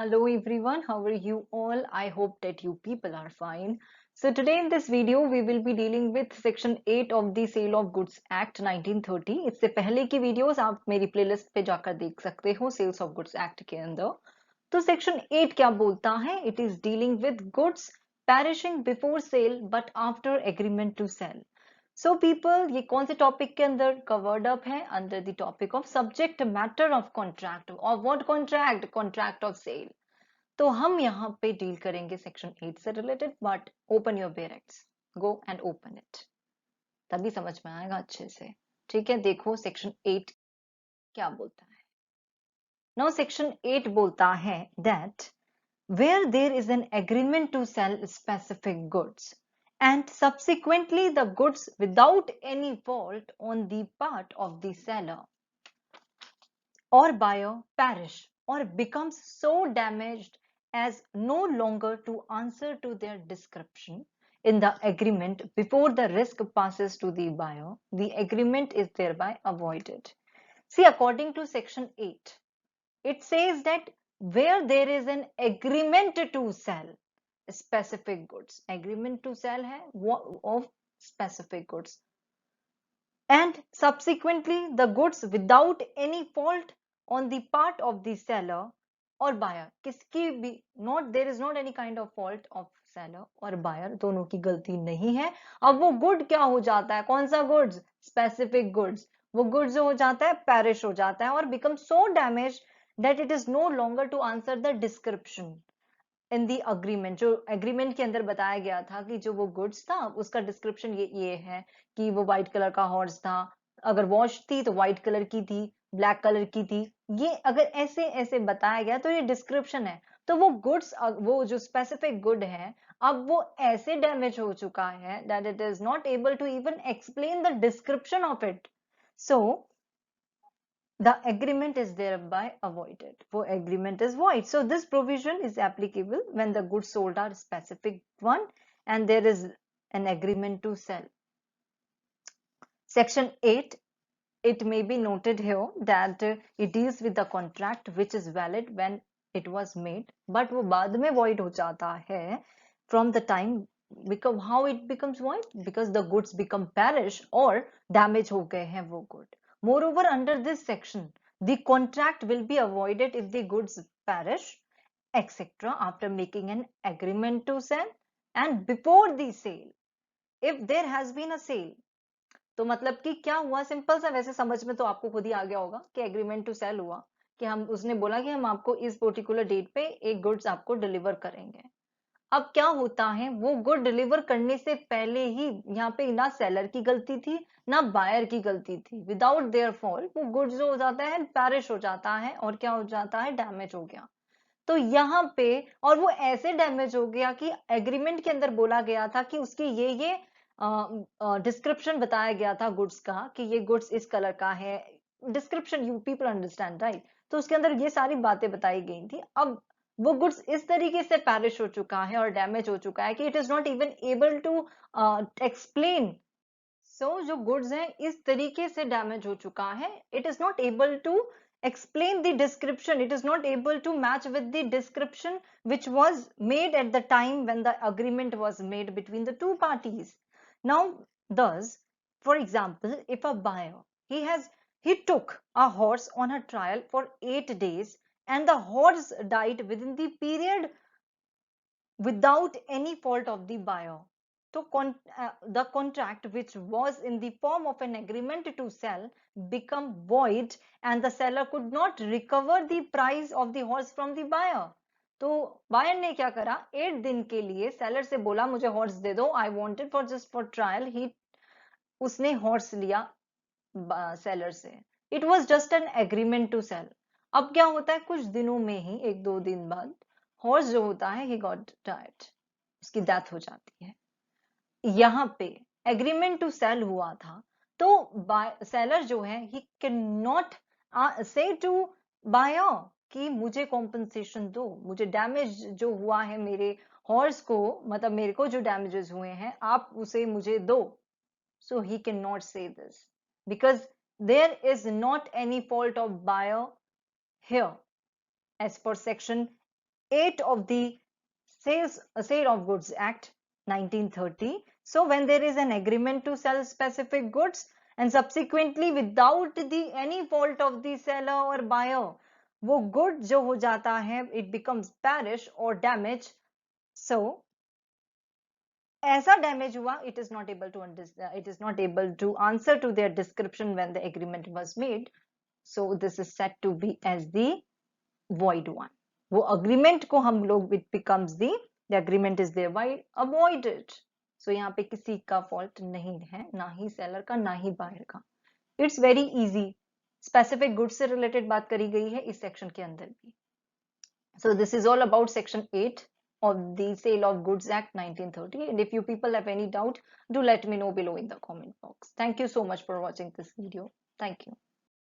Hello everyone, how are you all? I hope that you people are fine. So today in this video we will be dealing with section 8 of the Sale of Goods Act 1930. इससे पहले की videos आप मेरी playlist पे जाकर देख सकते हो सेल्स ऑफ गुड्स एक्ट के अंदर। तो सेक्शन 8 क्या बोलता है? It is dealing with goods perishing before sale but after agreement to sell. So people ये कौन से टॉपिक के अंदर कवर्ड अप है? Under the topic of subject matter of contract और व्हाट कॉन्ट्रैक्ट ऑफ सेल। तो हम यहाँ पे डील करेंगे सेक्शन 8 से related, but open your bare acts, go and open it, तभी समझ में आएगा अच्छे से। ठीक है, देखो सेक्शन 8 क्या बोलता है। नाउ सेक्शन 8 बोलता है that where there is an agreement to sell specific goods and subsequently the goods without any fault on the part of the seller or buyer perish or becomes so damaged as no longer to answer to their description in the agreement before the risk passes to the buyer, the agreement is thereby avoided. See, according to section 8, it says that where there is an agreement to sell specific goods, agreement to sell hai of specific goods, and subsequently the goods without any fault on the part of the seller or buyer, किसकी भी not there is not any kind of fault of seller और buyer, दोनों की गलती नहीं है। अब वो गुड क्या हो जाता है? कौन सा गुड्स? Specific goods. वो गुड्स जो हो जाता है पेरिश हो जाता है और become so damage that it is no longer to answer the description in the agreement। जो एग्रीमेंट के अंदर बताया गया था कि जो वो गुड्स था उसका डिस्क्रिप्शन ये है कि वो व्हाइट कलर का हॉर्स था, अगर वॉश थी तो व्हाइट कलर की थी, ब्लैक कलर की थी, ये अगर ऐसे ऐसे बताया गया तो ये डिस्क्रिप्शन है। तो वो गुड्स, वो जो स्पेसिफिक गुड है, अब वो ऐसे डैमेज हो चुका है that it is not able to even explain the description of it, so the agreement is thereby avoided. For agreement is void. So this provision is applicable when the goods sold are specific one and there is an agreement to sell. Section 8, it may be noted here that it deals with the contract which is valid when it was made, but वो बाद में void हो जाता है from the time, because how it becomes void? Because the goods become perish or damage हो गए हैं वो good. Moreover, under this section, the contract will be avoided if the goods perish, etc. after making an agreement to sell and before the sale. If there has been a sale, तो मतलब कि क्या हुआ? Simple सा, वैसे समझ में तो आपको खुद ही आ गया होगा कि एग्रीमेंट टू सेल हुआ कि हम, उसने बोला कि हम आपको इस पर्टिकुलर डेट पे एक गुड्स आपको डिलीवर करेंगे। अब क्या होता है, वो गुड डिलीवर करने से पहले ही यहाँ पे ना सेलर की गलती थी ना बायर की गलती थी, विदाउट देयर फॉल्ट वो गुड्स जो हो जाता है पैरिश हो जाता है और क्या हो जाता है? डैमेज हो गया। तो यहाँ पे, और वो ऐसे डैमेज हो गया कि एग्रीमेंट के अंदर बोला गया था कि उसकी ये डिस्क्रिप्शन बताया गया था गुड्स का कि ये गुड्स इस कलर का है, description, you people understand right? तो उसके अंदर ये सारी बातें बताई गई थी। अब वो गुड्स इस तरीके से पैरिश हो चुका है और डैमेज हो चुका है कि it is not even able to explain. So जो गुड्स हैं इस तरीके से डैमेज हो चुका है, it is not able to explain the description, it is not able to match with the description which was made at the time when the agreement was made between the two parties. Now thus, for example, if a buyer, he took a horse on a trial for 8 days and the horse died within the period without any fault of the buyer. So the contract which was in the form of an agreement to sell become void and the seller could not recover the price of the horse from the buyer. तो buyer ने क्या करा? 8 दिन के लिए seller से बोला मुझे हॉर्स दे दो, I wanted for just for trial. He उसने हॉर्स लिया सेलर से। It was just an agreement to sell. अब क्या होता है, कुछ दिनों में ही, 1-2 दिन बाद, हॉर्स जो होता है ही गॉट डाइड, उसकी डेथ हो जाती है। यहाँ पे एग्रीमेंट टू सेल हुआ था, तो सेलर जो है ही कैन नॉट से टू बायर कि मुझे कॉम्पनसेशन दो, मुझे डैमेज जो हुआ है मेरे हॉर्स को, मतलब मेरे को जो डैमेजेस हुए हैं आप उसे मुझे दो। So he can not say this because there is not any fault of buyer here as per section 8 of the Sale of Goods Act 1930. So when there is an agreement to sell specific goods and subsequently without the any fault of the seller or buyer, वो good जो हो जाता है, it becomes perish or damage. So ऐसा damage हुआ, it is not able to answer to their description when the agreement was made. So this is said to be as the void one. वो agreement को हम लोग, it becomes the agreement is thereby avoided. So यहाँ पे किसी का fault नहीं है, ना ही seller का, ना ही buyer का. It's very easy. Specific goods से related बात करी गई है इस section के अंदर भी. So this is all about section 8 of the Sale of Goods Act 1930. And if you people have any doubt, do let me know below in the comment box. Thank you so much for watching this video. Thank you.